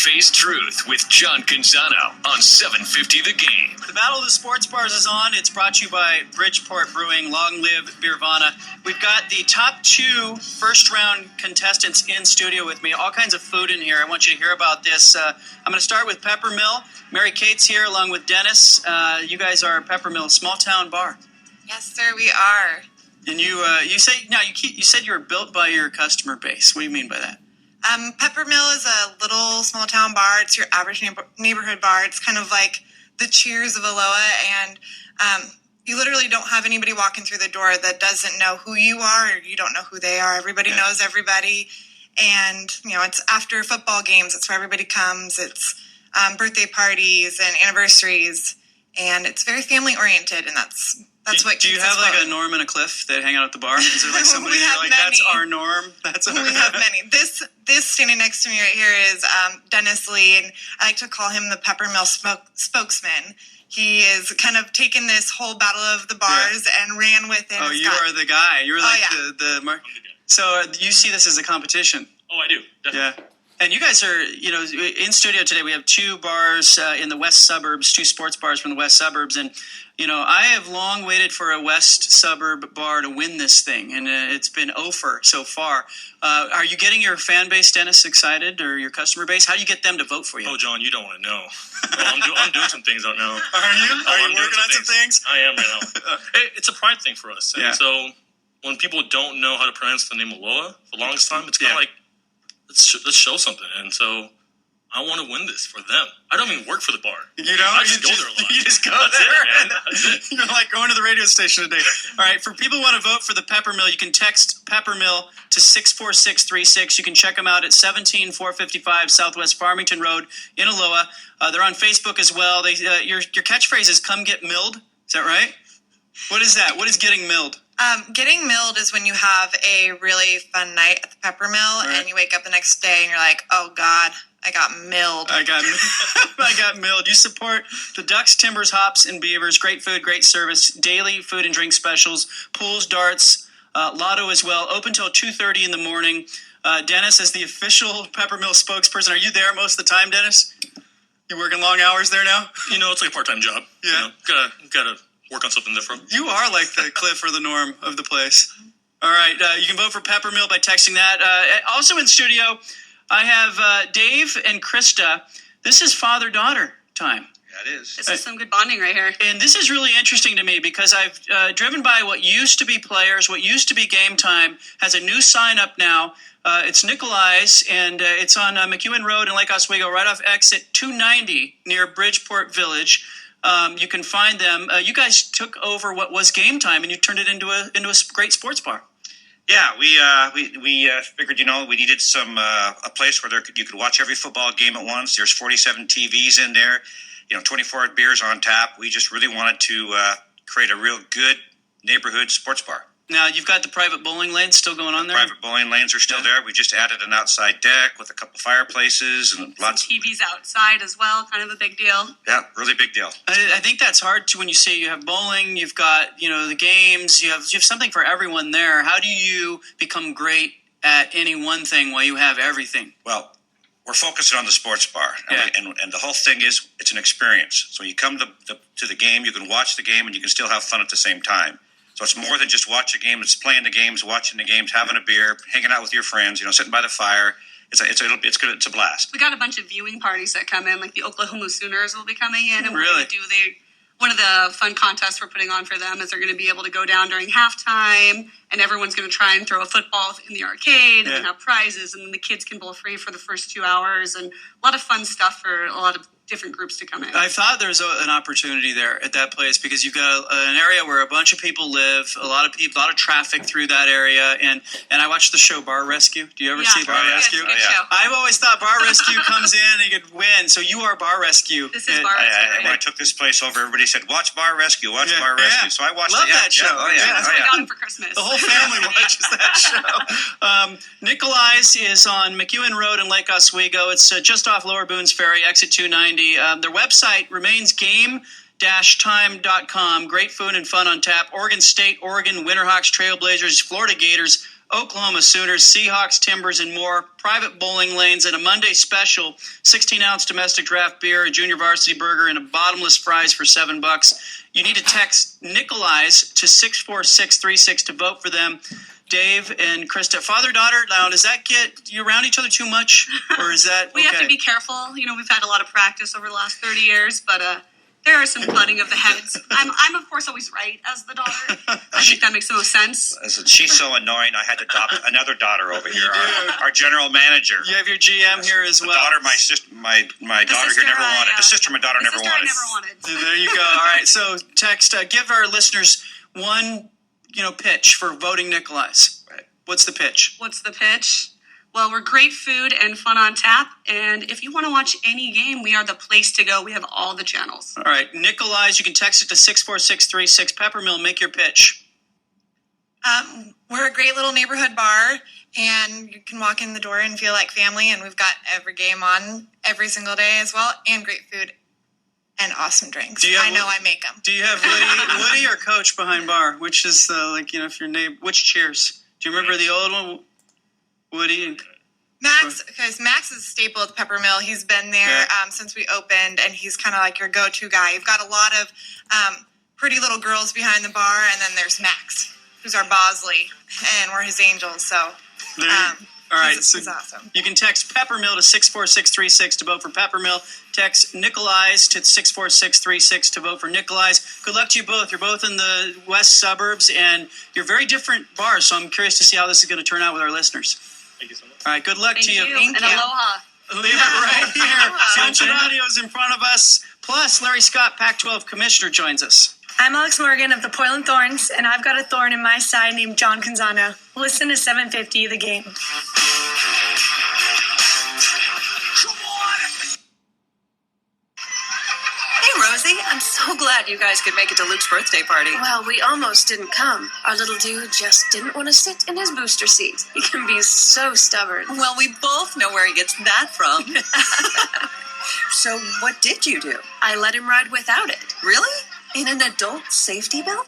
Face Truth with John Canzano on 750 The Game. The Battle of the Sports Bars is on. It's brought to you by Bridgeport Brewing. Long live Beervana. We've got the top two first-round contestants in studio with me. All kinds of food in here. I want you to hear about this. I'm going to start with Peppermill. Mary Kate's here along with Dennis. You guys are Peppermill, small-town bar. Yes, sir, we are. And you said you were built by your customer base. What do you mean by that? Peppermill is a little small town bar. It's your average neighborhood bar. It's kind of like the Cheers of Aloha, and you literally don't have anybody walking through the door that doesn't know who you are, or you don't know who they are. Everybody knows everybody, and it's after football games. It's where everybody comes. It's birthday parties and anniversaries, and it's very family oriented, and that's what. Do you have like a Norm and a Cliff that hang out at the bar? Is there like somebody you're like, many. That's our Norm? We have many. This standing next to me right here is Dennis Lee, and I like to call him the Peppermill spokesman. He is kind of taken this whole battle of the bars and ran with it. Oh, you are the guy. You're like the So you see this as a competition? Oh, I do. Definitely. Yeah. And you guys are, in studio today. We have two bars in the west suburbs, two sports bars from the west suburbs. And, I have long waited for a west suburb bar to win this thing. And it's been over so far. Are you getting your fan base, Dennis, excited, or your customer base? How do you get them to vote for you? Oh, John, you don't want to know. Well, I'm doing some things right now. Are you? Are you working on some things? I am right now. It's a pride thing for us. And so when people don't know how to pronounce the name Aloha for the longest time, it's kind of like, let's show something. And so I want to win this for them. I don't even work for the bar. You don't? I just go there a lot. You just go That's there. It, man. That's it. You're like going to the radio station today. All right, for people who want to vote for the Peppermill, you can text Peppermill to 64636. You can check them out at 17455 Southwest Farmington Road in Aloha. They're on Facebook as well. Your catchphrase is "Come get milled." Is that right? What is that? What is getting milled? Getting milled is when you have a really fun night at the Peppermill, and you wake up the next day and you're like, oh, God, I got milled. I got milled. You support the Ducks, Timbers, Hops, and Beavers. Great food, great service, daily food and drink specials, pools, darts, lotto as well. Open till 2:30 in the morning. Dennis is the official Peppermill spokesperson. Are you there most of the time, Dennis? You working long hours there now? It's like a part-time job. Yeah. Gotta work on something different. You are like the Cliff or the Norm of the place. All right. You can vote for Peppermill by texting that. Also in studio, I have Dave and Krista. This is father-daughter time. Yeah, it is. This is some good bonding right here. And this is really interesting to me because I've driven by what used to be Players, what used to be Game Time, has a new sign up now. It's NICOLIS, and it's on McEwen Road in Lake Oswego, right off exit 290 near Bridgeport Village. You can find them. You guys took over what was Game Time, and you turned it into a great sports bar. Yeah, we figured we needed a place where you could watch every football game at once. There's 47 TVs in there, 24 beers on tap. We just really wanted to create a real good neighborhood sports bar. Now, you've got the private bowling lanes still going on there? Private bowling lanes are still there. We just added an outside deck with a couple fireplaces and lots of TVs outside as well, kind of a big deal. Yeah, really big deal. I think that's hard when you say you have bowling, you've got, the games, you have something for everyone there. How do you become great at any one thing while you have everything? Well, we're focusing on the sports bar. And the whole thing is it's an experience. So you come to the game, you can watch the game, and you can still have fun at the same time. So it's more than just watch a game. It's playing the games, watching the games, having a beer, hanging out with your friends, sitting by the fire. It's good. It's a blast. We got a bunch of viewing parties that come in, like the Oklahoma Sooners will be coming in, and really? One of the fun contests we're putting on for them is they're going to be able to go down during halftime, and everyone's going to try and throw a football in the arcade, and then have prizes, and then the kids can bowl free for the first 2 hours, and a lot of fun stuff for a lot of different groups to come in. I thought there's an opportunity there at that place because you've got an area where a bunch of people live, a lot of traffic through that area, and I watched the show Bar Rescue. Do you ever see Bar Rescue? Good show. I've always thought Bar Rescue comes in and you could win. So you are Bar Rescue. This is Bar Rescue. When I took this place over, everybody said, "Watch Bar Rescue, watch Bar Rescue." So I watched Love that show. That's what we got for Christmas. The whole family watches that show. NICOLIS is on McEwen Road in Lake Oswego. It's just off Lower Boones Ferry, exit 290. Their website remains game-time.com. Great food and fun on tap. Oregon State, Oregon, Winterhawks, Trailblazers, Florida Gators, Oklahoma Sooners, Seahawks, Timbers, and more. Private bowling lanes and a Monday special, 16-ounce domestic draft beer, a junior varsity burger, and a bottomless fries for $7. You need to text NICOLIS to 64636 to vote for them. Dave and Krista, father-daughter, now does that get you around each other too much? Or is that We have to be careful. You know, we've had a lot of practice over the last 30 years, but there are some butting of the heads. I'm of course always right as the daughter. I think that makes the most sense. She's so annoying. I had to adopt another daughter over here. Our general manager. You have your GM here as well. Daughter, my sister, my daughter here never wanted. The sister, my daughter never wanted. So there you go. All right. So text. Give our listeners one, pitch for voting NICOLIS. Right. What's the pitch? What's the pitch? Well, we're great food and fun on tap, and if you want to watch any game, we are the place to go. We have all the channels. All right, NICOLIS, you can text it to 64636. Peppermill, make your pitch. We're a great little neighborhood bar, and you can walk in the door and feel like family, and we've got every game on every single day as well, and great food and awesome drinks. I know I make them. Do you have Woody or Coach behind bar? Which is, if your name, which cheers? Do you remember the old one? Woody and Max, because Max is a staple at the Peppermill. He's been there since we opened, and he's kind of like your go-to guy. You've got a lot of pretty little girls behind the bar, and then there's Max, who's our Bosley, and we're his angels. So, all right, he's awesome. You can text Peppermill to 64636 to vote for Peppermill. Text NICOLIS to 64636 to vote for NICOLIS. Good luck to you both. You're both in the west suburbs, and you're very different bars, so I'm curious to see how this is going to turn out with our listeners. Thank you so much. All right, good luck to you. Thank you. And aloha. Leave it right here. Sunshine Audio is in front of us. Plus, Larry Scott, Pac-12 Commissioner, joins us. I'm Alex Morgan of the Portland Thorns, and I've got a thorn in my side named John Canzano. Listen to 750 The Game. Rosie, I'm so glad you guys could make it to Luke's birthday party. Well, we almost didn't come. Our little dude just didn't want to sit in his booster seat. He can be so stubborn. Well, we both know where he gets that from. So what did you do? I let him ride without it. Really? In an adult safety belt?